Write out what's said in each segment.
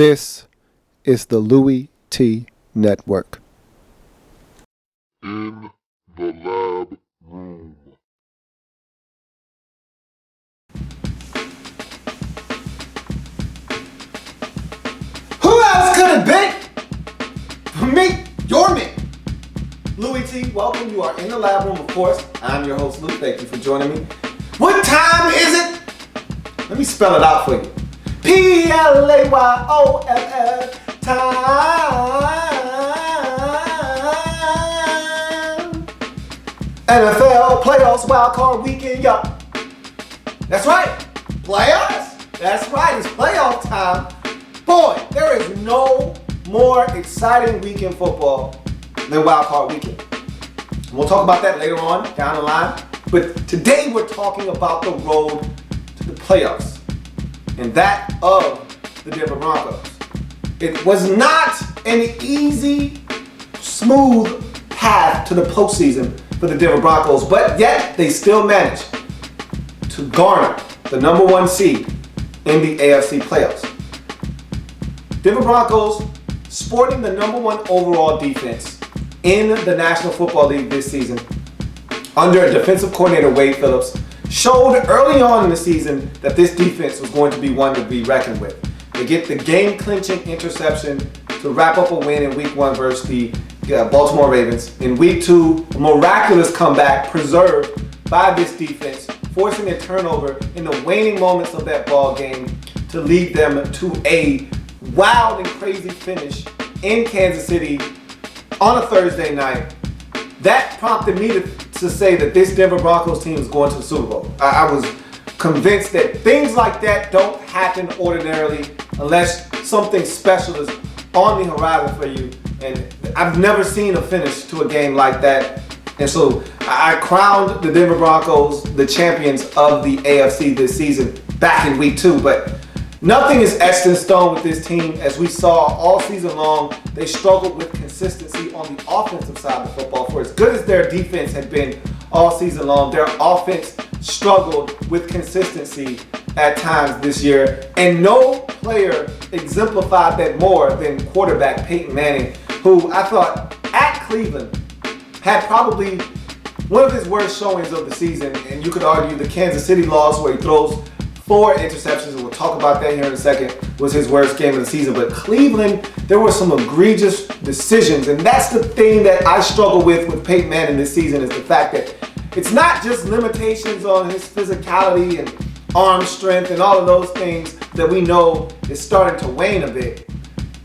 This is the Louis T. Network. In the lab room. Who else could it be? Me, your me. Louis T, welcome. You are in the lab room, of course. I'm your host, Lou. Thank you for joining me. What time is it? Let me spell it out for you. Playall, time. NFL playoffs, wild card weekend, y'all. That's right. Playoffs? That's right. It's playoff time. Boy, there is no more exciting week in football than wild card weekend. We'll talk about that later on down the line. But today we're talking about the road to the playoffs and that of the Denver Broncos. It was not an easy, smooth path to the postseason for the Denver Broncos, but yet they still managed to garner the number one seed in the AFC playoffs. Denver Broncos, sporting the number one overall defense in the National Football League this season, under defensive coordinator Wade Phillips, showed early on in the season that this defense was going to be one to be reckoned with. They get the game-clinching interception to wrap up a win in Week 1 versus the Baltimore Ravens. In Week 2, a miraculous comeback preserved by this defense, forcing a turnover in the waning moments of that ball game to lead them to a wild and crazy finish in Kansas City on a Thursday night. That prompted me to say that this Denver Broncos team is going to the Super Bowl. I was convinced that things like that don't happen ordinarily unless something special is on the horizon for you. And I've never seen a finish to a game like that. And so I crowned the Denver Broncos the champions of the AFC this season back in Week 2. But nothing is etched in stone with this team. As we saw all season long, they struggled with consistency on the offensive side of the football. For as good as their defense had been all season long, their offense struggled with consistency at times this year. And no player exemplified that more than quarterback Peyton Manning, who I thought at Cleveland had probably one of his worst showings of the season. And you could argue the Kansas City loss, where he throws 4 interceptions, and we'll talk about that here in a second, was his worst game of the season. But Cleveland, there were some egregious decisions, and that's the thing that I struggle with Peyton Manning this season, is the fact that it's not just limitations on his physicality and arm strength and all of those things that we know is starting to wane a bit.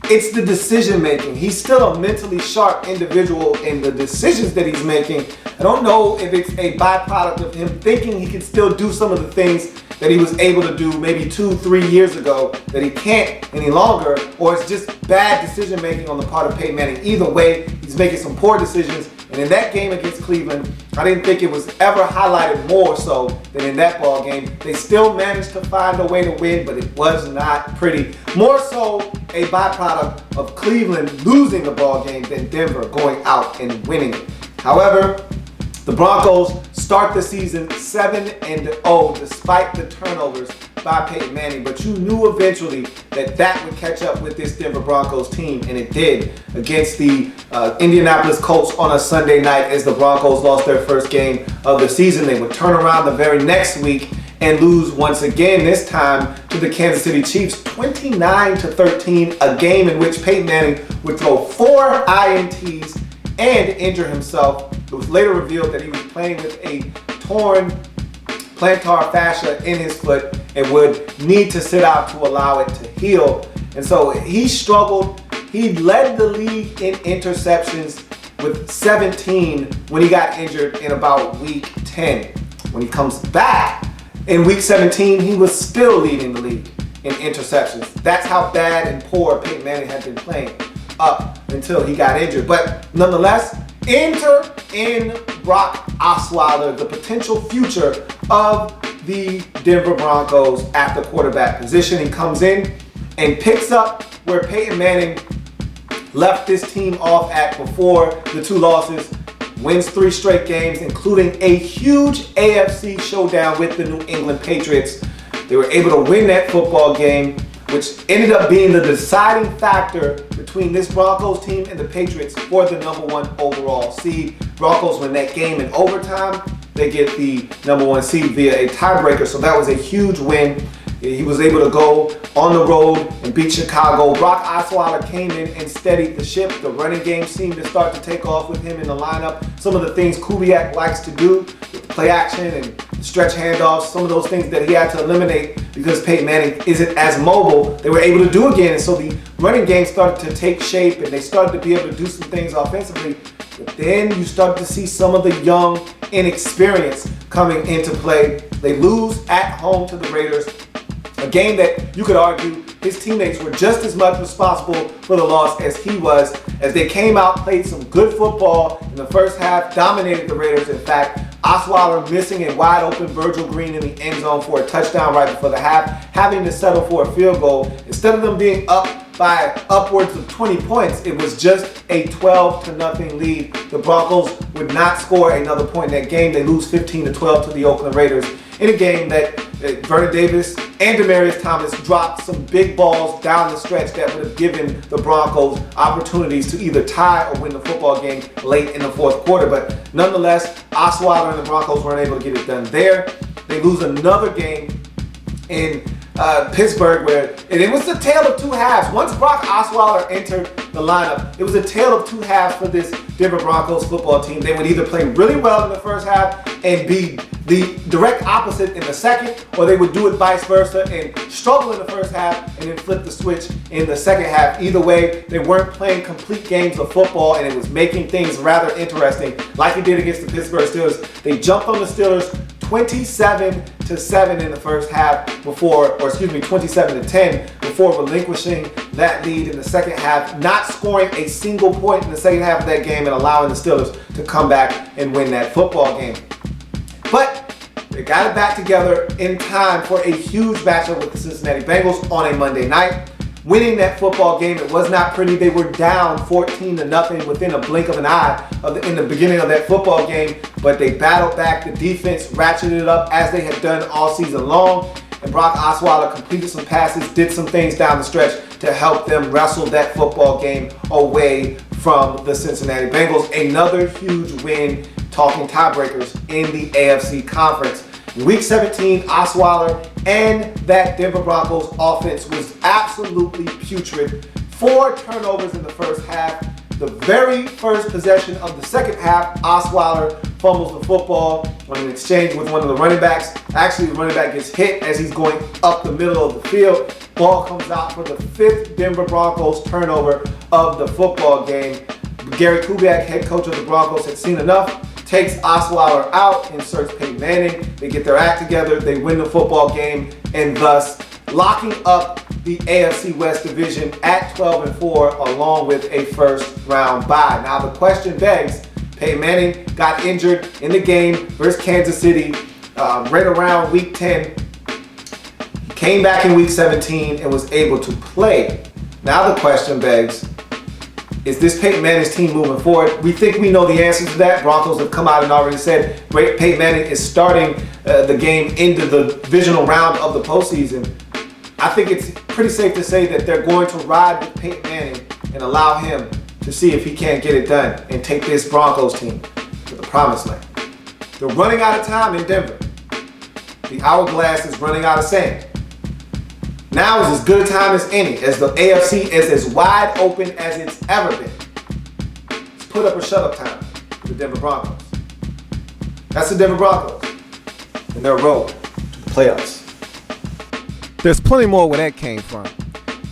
It's the decision making. He's still a mentally sharp individual in the decisions that he's making. I don't know if it's a byproduct of him thinking he can still do some of the things that he was able to do maybe 2-3 years ago that he can't any longer, or it's just bad decision making on the part of Peyton Manning. Either way, he's making some poor decisions. And in that game against Cleveland, I didn't think it was ever highlighted more so than in that ball game. They still managed to find a way to win, but it was not pretty. More so a byproduct of Cleveland losing the ball game than Denver going out and winning it. However, the Broncos start the season 7-0 despite the turnovers by Peyton Manning, but you knew eventually that would catch up with this Denver Broncos team, and it did against the Indianapolis Colts on a Sunday night. As the Broncos lost their first game of the season, they would turn around the very next week and lose once again, this time to the Kansas City Chiefs 29-13, a game in which Peyton Manning would throw 4 INTs and injure himself. It was later revealed that he was playing with a torn plantar fascia in his foot and would need to sit out to allow it to heal. And so he struggled. He led the league in interceptions with 17 when he got injured in about Week 10. When he comes back in Week 17, he was still leading the league in interceptions. That's how bad and poor Peyton Manning had been playing up until he got injured. But nonetheless, enter in Brock Osweiler, the potential future of the Denver Broncos at the quarterback position. He comes in and picks up where Peyton Manning left this team off at before the 2 losses, wins 3 straight games, including a huge AFC showdown with the New England Patriots. They were able to win that football game which ended up being the deciding factor between this Broncos team and the Patriots for the #1 overall seed. Broncos win that game in overtime. They get the #1 seed via a tiebreaker, so that was a huge win. He was able to go on the road and beat Chicago. Brock Osweiler came in and steadied the ship. The running game seemed to start to take off with him in the lineup. Some of the things Kubiak likes to do with play action and stretch handoffs, some of those things that he had to eliminate because Peyton Manning isn't as mobile, they were able to do again. And so the running game started to take shape and they started to be able to do some things offensively. But then you start to see some of the young inexperience coming into play. They lose at home to the Raiders. A game that you could argue his teammates were just as much responsible for the loss as he was, as they came out, played some good football in the first half, dominated the Raiders. In fact, Osweiler missing a wide open Virgil Green in the end zone for a touchdown right before the half, having to settle for a field goal. Instead of them being up by upwards of 20 points, it was just a 12-0 lead. The Broncos would not score another point in that game. They lose 15-12 to the Oakland Raiders in a game that Vernon Davis and Demaryius Thomas dropped some big balls down the stretch that would have given the Broncos opportunities to either tie or win the football game late in the fourth quarter. But nonetheless, Osweiler and the Broncos weren't able to get it done there. They lose another game in Pittsburgh, where it was a tale of two halves. Once Brock Osweiler entered the lineup, it was a tale of two halves for this Denver Broncos football team. They would either play really well in the first half and be the direct opposite in the second, or they would do it vice versa and struggle in the first half and then flip the switch in the second half. Either way, they weren't playing complete games of football, and it was making things rather interesting, like it did against the Pittsburgh Steelers. They jumped on the Steelers 27-7 in the first half 27-10 before relinquishing that lead in the second half, not scoring a single point in the second half of that game and allowing the Steelers to come back and win that football game. But they got it back together in time for a huge matchup with the Cincinnati Bengals on a Monday night. Winning that football game, it was not pretty. They were down 14-0 within a blink of an eye in the beginning of that football game, but they battled back. The defense ratcheted it up as they had done all season long, and Brock Osweiler completed some passes, did some things down the stretch to help them wrestle that football game away from the Cincinnati Bengals. Another huge win, talking tiebreakers in the AFC Conference. Week 17, Osweiler and that Denver Broncos offense was absolutely putrid. 4 turnovers in the first half. The very first possession of the second half, Osweiler fumbles the football on an exchange with one of the running backs. Actually, the running back gets hit as he's going up the middle of the field. Ball comes out for the 5th Denver Broncos turnover of the football game. Gary Kubiak, head coach of the Broncos, had seen enough. Takes Osweiler out, inserts Peyton Manning. They get their act together, they win the football game, and thus locking up the AFC West division at 12-4 along with a first-round bye. Now the question begs, Peyton Manning got injured in the game versus Kansas City right around week 10. He came back in week 17 and was able to play. Now the question begs, is this Peyton Manning's team moving forward? We think we know the answer to that. Broncos have come out and already said Peyton Manning is starting the game into the divisional round of the postseason. I think it's pretty safe to say that they're going to ride with Peyton Manning and allow him to see if he can't get it done and take this Broncos team to the promised land. They're running out of time in Denver. The hourglass is running out of sand. Now is as good a time as any, as the AFC is as wide open as it's ever been. Let's put up or shut up time for the Denver Broncos. That's the Denver Broncos and their road to the playoffs. There's plenty more where that came from.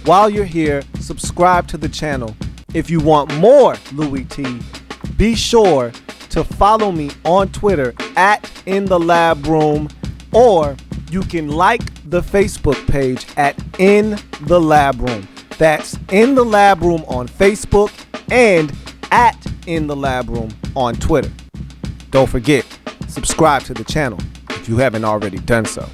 While you're here, subscribe to the channel. If you want more Louis T, be sure to follow me on Twitter at InTheLabRoom, or you can like the Facebook page at In The Lab Room. That's In The Lab Room on Facebook and at In The Lab Room on Twitter. Don't forget, subscribe to the channel if you haven't already done so.